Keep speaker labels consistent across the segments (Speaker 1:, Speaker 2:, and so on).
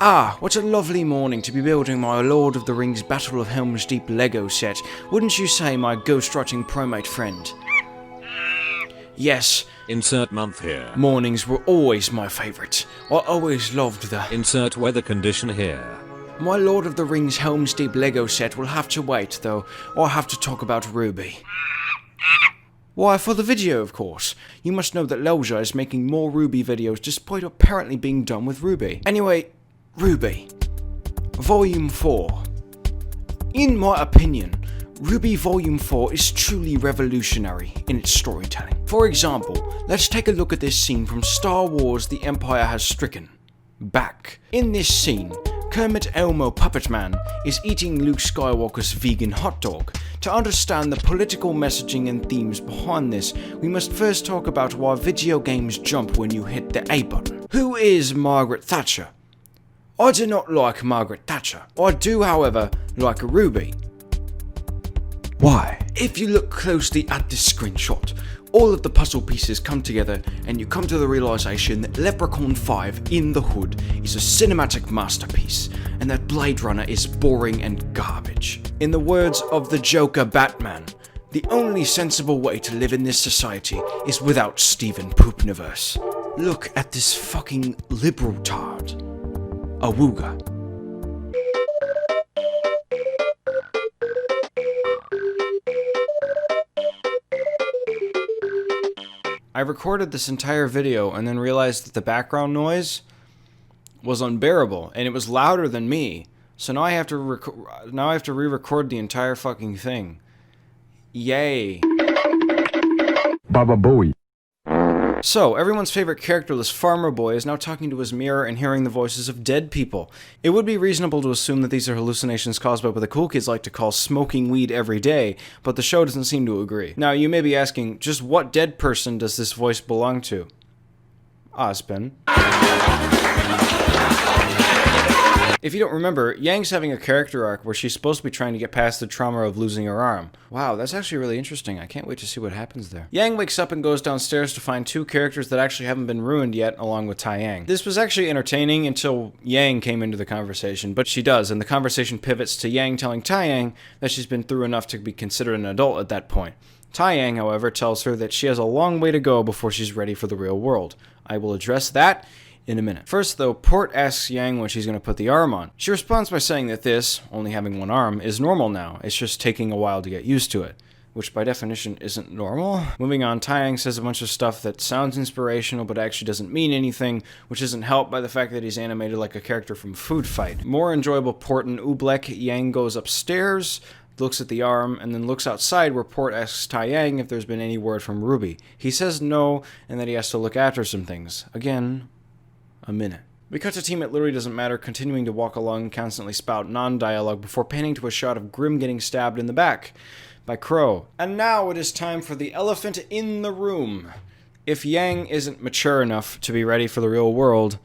Speaker 1: Ah, what a lovely morning to be building my Lord of the Rings Battle of Helm's Deep Lego set, wouldn't you say, my ghost-writing primate friend? Yes.
Speaker 2: Insert month here.
Speaker 1: Mornings were always my favourite. I always loved the...
Speaker 2: Insert weather condition here.
Speaker 1: My Lord of the Rings Helm's Deep Lego set will have to wait, though. I have to talk about RWBY. Why, for the video, of course. You must know that lelzer is making more RWBY videos despite apparently being done with RWBY. Anyway, RWBY. Volume 4. In my opinion, RWBY Volume 4 is truly revolutionary in its storytelling. For example, let's take a look at this scene from Star Wars: The Empire Has Stricken. Back. In this scene, Kermit Elmo Puppet Man is eating Luke Skywalker's vegan hot dog. To understand the political messaging and themes behind this, we must first talk about why video games jump when you hit the A button. Who is Margaret Thatcher? I do not like Margaret Thatcher. I do, however, like RWBY. Why? If you look closely at this screenshot, all of the puzzle pieces come together and you come to the realization that Leprechaun 5 in the Hood is a cinematic masterpiece and that Blade Runner is boring and garbage. In the words of the Joker Batman, the only sensible way to live in this society is without Stephen Poopniverse. Look at this fucking liberal tard. Awooga. I recorded this entire video and then realized that the background noise was unbearable and it was louder than me. So now I have to re-record the entire fucking thing. Yay.
Speaker 3: Baba Booey.
Speaker 1: So, everyone's favorite characterless farmer boy is now talking to his mirror and hearing the voices of dead people. It would be reasonable to assume that these are hallucinations caused by what the cool kids like to call smoking weed every day, but the show doesn't seem to agree. Now, you may be asking, just what dead person does this voice belong to? Ozpin. If you don't remember, Yang's having a character arc where she's supposed to be trying to get past the trauma of losing her arm. Wow, that's actually really interesting. I can't wait to see what happens there. Yang wakes up and goes downstairs to find two characters that actually haven't been ruined yet, along with Taiyang. This was actually entertaining until Yang came into the conversation, but she does, and the conversation pivots to Yang telling Taiyang that she's been through enough to be considered an adult at that point. Taiyang, however, tells her that she has a long way to go before she's ready for the real world. I will address that in a minute. First though, Port asks Yang when she's going to put the arm on. She responds by saying that this, only having one arm, is normal now. It's just taking a while to get used to it. Which by definition isn't normal. Moving on, Taiyang says a bunch of stuff that sounds inspirational but actually doesn't mean anything, which isn't helped by the fact that he's animated like a character from Food Fight. More enjoyable Port and Oobleck, Yang goes upstairs, looks at the arm, and then looks outside where Port asks Taiyang if there's been any word from RWBY. He says no, and that he has to look after some things. Again, a minute. We cut to team It Literally Doesn't Matter continuing to walk along and constantly spout non-dialogue before panning to a shot of Grim getting stabbed in the back by Crow. And now it is time for the elephant in the room. If Yang isn't mature enough to be ready for the real world,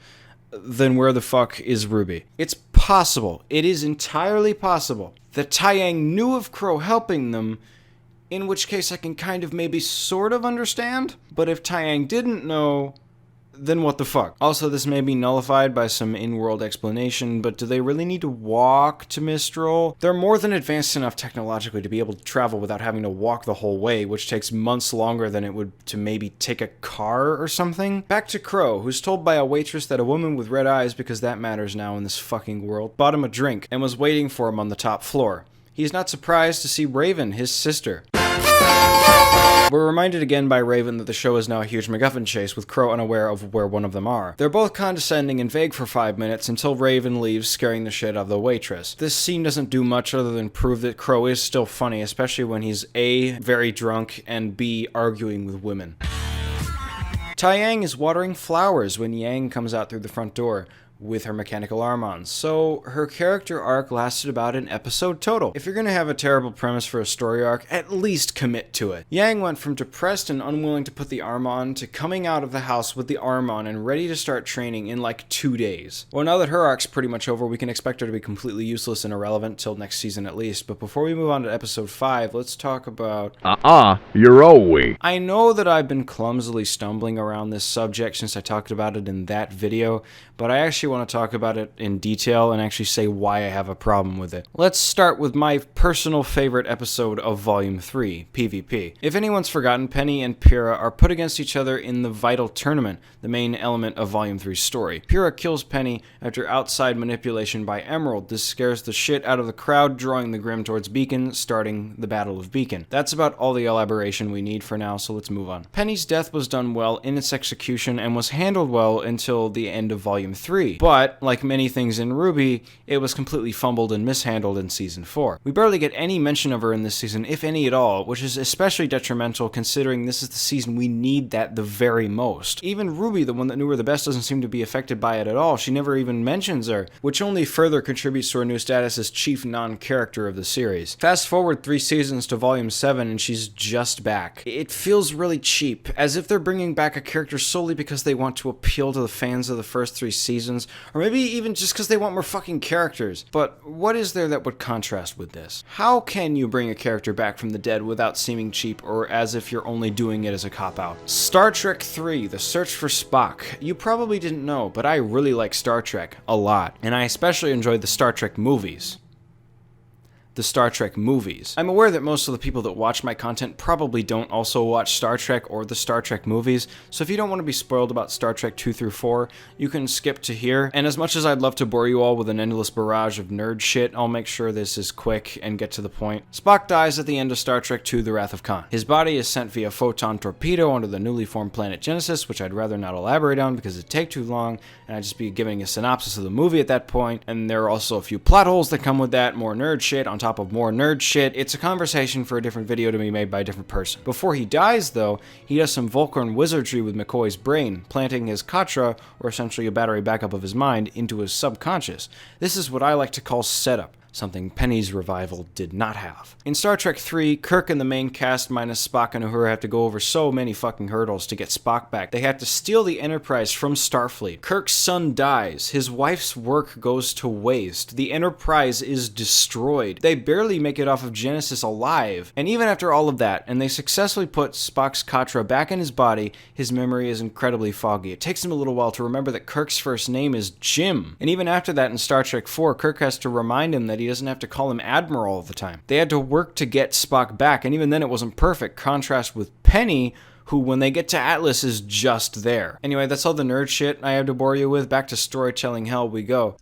Speaker 1: then where the fuck is RWBY? It's possible, it is entirely possible, that Taiyang knew of Crow helping them, in which case I can kind of maybe sort of understand, but if Taiyang didn't know, then what the fuck? Also, this may be nullified by some in-world explanation, but do they really need to walk to Mistral? They're more than advanced enough technologically to be able to travel without having to walk the whole way, which takes months longer than it would to maybe take a car or something. Back to Crow, who's told by a waitress that a woman with red eyes, because that matters now in this fucking world, bought him a drink and was waiting for him on the top floor. He's not surprised to see Raven, his sister. We're reminded again by Raven that the show is now a huge MacGuffin chase, with Crow unaware of where one of them are. They're both condescending and vague for 5 minutes until Raven leaves, scaring the shit out of the waitress. This scene doesn't do much other than prove that Crow is still funny, especially when he's A, very drunk, and B, arguing with women. Taiyang is watering flowers when Yang comes out through the front door with her mechanical arm on, so her character arc lasted about an episode total. If you're gonna have a terrible premise for a story arc, at least commit to it. Yang went from depressed and unwilling to put the arm on to coming out of the house with the arm on and ready to start training in like 2 days. Well, now that her arc's pretty much over, we can expect her to be completely useless and irrelevant till next season at least, but before we move on to episode 5, let's talk about...
Speaker 3: you're RWBY.
Speaker 1: I know that I've been clumsily stumbling around this subject since I talked about it in that video, but I actually want to talk about it in detail and actually say why I have a problem with it. Let's start with my personal favorite episode of Volume 3, PvP. If anyone's forgotten, Penny and Pyrrha are put against each other in the Vital Tournament, the main element of Volume 3's story. Pyrrha kills Penny after outside manipulation by Emerald. This scares the shit out of the crowd, drawing the Grimm towards Beacon, starting the Battle of Beacon. That's about all the elaboration we need for now, so let's move on. Penny's death was done well in its execution and was handled well until the end of Volume 3, but, like many things in RWBY, it was completely fumbled and mishandled in Season 4. We barely get any mention of her in this season, if any at all, which is especially detrimental considering this is the season we need that the very most. Even Ruby, the one that knew her the best, doesn't seem to be affected by it at all. She never even mentions her, which only further contributes to her new status as chief non-character of the series. Fast forward 3 seasons to Volume 7 and she's just back. It feels really cheap, as if they're bringing back a character solely because they want to appeal to the fans of the first 3 seasons, or maybe even just because they want more fucking characters. But what is there that would contrast with this? How can you bring a character back from the dead without seeming cheap or as if you're only doing it as a cop-out? Star Trek 3, The Search for Spock. You probably didn't know, but I really like Star Trek a lot, and I especially enjoyed the Star Trek movies. I'm aware that most of the people that watch my content probably don't also watch Star Trek or the Star Trek movies, so if you don't want to be spoiled about Star Trek 2 through 4, you can skip to here, and as much as I'd love to bore you all with an endless barrage of nerd shit, I'll make sure this is quick and get to the point. Spock dies at the end of Star Trek 2, The Wrath of Khan. His body is sent via photon torpedo onto the newly formed planet Genesis, which I'd rather not elaborate on because it'd take too long, and I'd just be giving a synopsis of the movie at that point, and there are also a few plot holes that come with that, more nerd shit on top of more nerd shit. It's a conversation for a different video to be made by a different person. Before he dies, though, he does some Vulcan wizardry with McCoy's brain, planting his Katra, or essentially a battery backup of his mind, into his subconscious. This is what I like to call setup, something Penny's revival did not have. In Star Trek 3, Kirk and the main cast minus Spock and Uhura have to go over so many fucking hurdles to get Spock back. They have to steal the Enterprise from Starfleet. Kirk's son dies. His wife's work goes to waste. The Enterprise is destroyed. They barely make it off of Genesis alive. And even after all of that, and they successfully put Spock's Katra back in his body, his memory is incredibly foggy. It takes him a little while to remember that Kirk's first name is Jim. And even after that in Star Trek 4, Kirk has to remind him that he doesn't have to call him Admiral all the time. They had to work to get Spock back, and even then it wasn't perfect. Contrast with Penny, who when they get to Atlas is just there. Anyway, that's all the nerd shit I have to bore you with. Back to storytelling hell we go.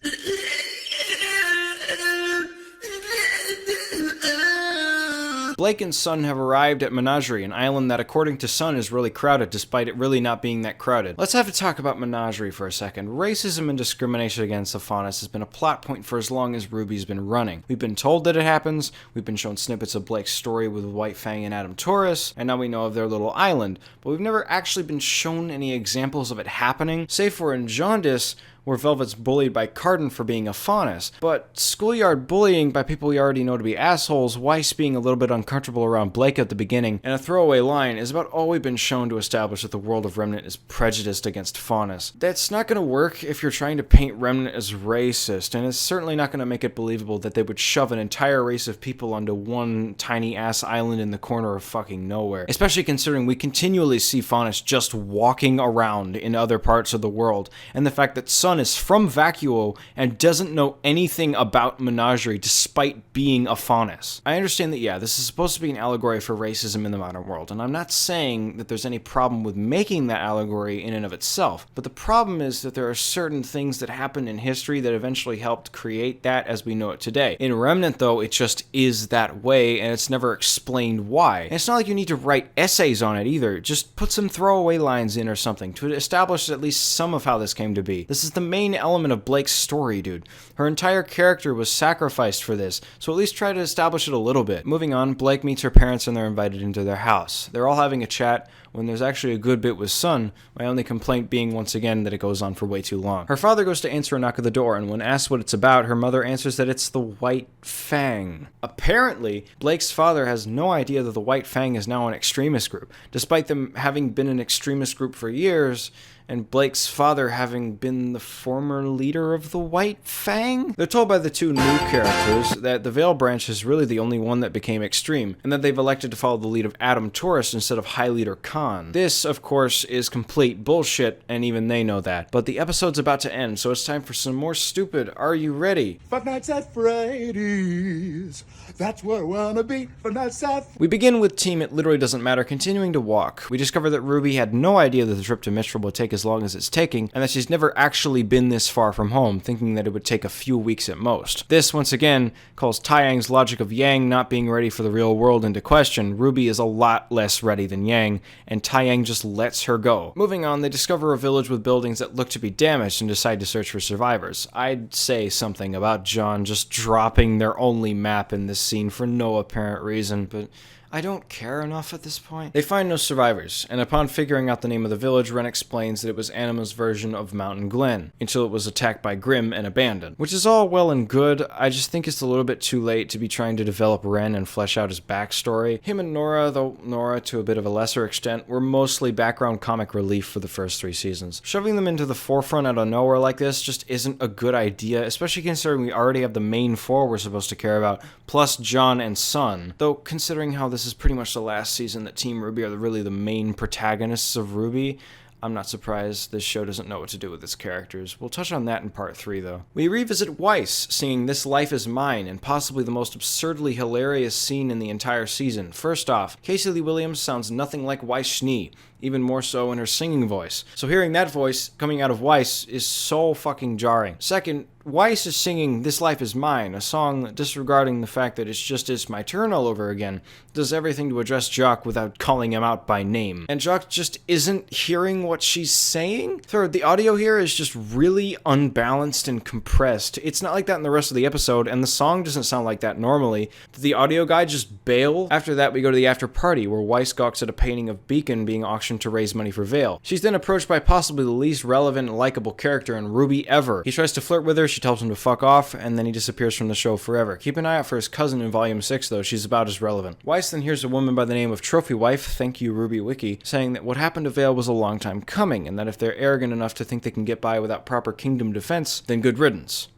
Speaker 1: Blake and Sun have arrived at Menagerie, an island that according to Sun is really crowded despite it really not being that crowded. Let's have to talk about Menagerie for a second. Racism and discrimination against the Faunus has been a plot point for as long as RWBY's been running. We've been told that it happens, we've been shown snippets of Blake's story with White Fang and Adam Taurus, and now we know of their little island, but we've never actually been shown any examples of it happening, save for in Jaundice, where Velvet's bullied by Carden for being a Faunus. But schoolyard bullying by people we already know to be assholes, Weiss being a little bit uncomfortable around Blake at the beginning, and a throwaway line is about all we've been shown to establish that the world of Remnant is prejudiced against Faunus. That's not going to work if you're trying to paint Remnant as racist, and it's certainly not going to make it believable that they would shove an entire race of people onto one tiny-ass island in the corner of fucking nowhere. Especially considering we continually see Faunus just walking around in other parts of the world, and the fact that Sun is from Vacuo and doesn't know anything about Menagerie despite being a Faunus. I understand that, yeah, this is supposed to be an allegory for racism in the modern world, and I'm not saying that there's any problem with making that allegory in and of itself, but the problem is that there are certain things that happened in history that eventually helped create that as we know it today. In Remnant, though, it just is that way, and it's never explained why. And it's not like you need to write essays on it either. Just put some throwaway lines in or something to establish at least some of how this came to be. This is the main element of Blake's story, dude. Her entire character was sacrificed for this, so at least try to establish it a little bit. Moving on, Blake meets her parents and they're invited into their house. They're all having a chat when there's actually a good bit with Sun, my only complaint being once again that it goes on for way too long. Her father goes to answer a knock at the door, and when asked what it's about, her mother answers that it's the White Fang. Apparently, Blake's father has no idea that the White Fang is now an extremist group, despite them having been an extremist group for years, and Blake's father having been the former leader of the White Fang? They're told by the two new characters that the Veil branch is really the only one that became extreme, and that they've elected to follow the lead of Adam Taurus instead of High Leader Khan. This, of course, is complete bullshit, and even they know that. But the episode's about to end, so it's time for some more stupid Are You Ready?
Speaker 4: Five Nights at Freddy's. That's where I wanna be. Five Nights at
Speaker 1: We begin with Team It Literally Doesn't Matter continuing to walk. We discover that RWBY had no idea that the trip to Mistral would take as long as it's taking, and that she's never actually been this far from home, thinking that it would take a few weeks at most. This, once again, calls Taeyang's logic of Yang not being ready for the real world into question. RWBY is a lot less ready than Yang, and Taeyang just lets her go. Moving on, they discover a village with buildings that look to be damaged and decide to search for survivors. I'd say something about John just dropping their only map in this scene for no apparent reason, but I don't care enough at this point. They find no survivors, and upon figuring out the name of the village, Ren explains that it was Anima's version of Mountain Glen, until it was attacked by Grimm and abandoned. Which is all well and good, I just think it's a little bit too late to be trying to develop Ren and flesh out his backstory. Him and Nora, though Nora to a bit of a lesser extent, were mostly background comic relief for the first 3 seasons. Shoving them into the forefront out of nowhere like this just isn't a good idea, especially considering we already have the main 4 we're supposed to care about, plus John and Sun. Though, considering how this is pretty much the last season that Team RWBY are really the main protagonists of RWBY, I'm not surprised this show doesn't know what to do with its characters. We'll touch on that in part 3, though. We revisit Weiss, singing This Life Is Mine, and possibly the most absurdly hilarious scene in the entire season. First off, Casey Lee Williams sounds nothing like Weiss Schnee, even more so in her singing voice. So hearing that voice coming out of Weiss is so fucking jarring. Second, Weiss is singing This Life Is Mine, a song disregarding the fact that it's my turn all over again, does everything to address Jock without calling him out by name. And Jock just isn't hearing what she's saying. Third, the audio here is just really unbalanced and compressed. It's not like that in the rest of the episode, and the song doesn't sound like that normally. Did the audio guy just bail? After that, we go to the after party, where Weiss gawks at a painting of Beacon being auctioned to raise money for Veil. She's then approached by possibly the least relevant and likable character in RWBY ever. He tries to flirt with her, she tells him to fuck off, and then he disappears from the show forever. Keep an eye out for his cousin in Volume 6, though. She's about as relevant. Weiss then hears a woman by the name of Trophy Wife, thank you RWBY Wiki, saying that what happened to Veil was a long time coming, and that if they're arrogant enough to think they can get by without proper kingdom defense, then good riddance.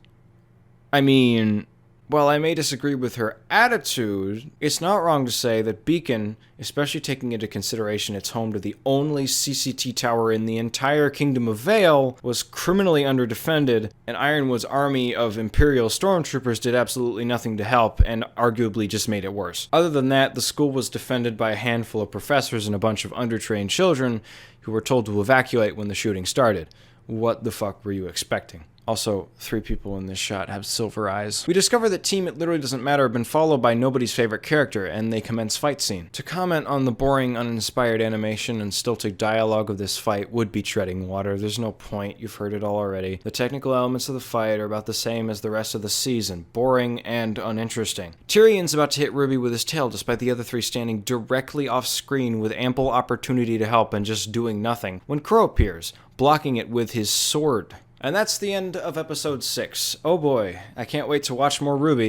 Speaker 1: I mean, while I may disagree with her attitude, it's not wrong to say that Beacon, especially taking into consideration it's home to the only CCT tower in the entire Kingdom of Veil, was criminally underdefended, and Ironwood's army of Imperial stormtroopers did absolutely nothing to help, and arguably just made it worse. Other than that, the school was defended by a handful of professors and a bunch of undertrained children who were told to evacuate when the shooting started. What the fuck were you expecting? Also, 3 people in this shot have silver eyes. We discover that Team It Literally Doesn't Matter have been followed by nobody's favorite character, and they commence fight scene. To comment on the boring, uninspired animation and stilted dialogue of this fight would be treading water. There's no point, you've heard it all already. The technical elements of the fight are about the same as the rest of the season, boring and uninteresting. Tyrion's about to hit RWBY with his tail despite the other 3 standing directly off screen with ample opportunity to help and just doing nothing, when Crow appears, blocking it with his sword. And that's the end of episode 6. Oh boy, I can't wait to watch more RWBY.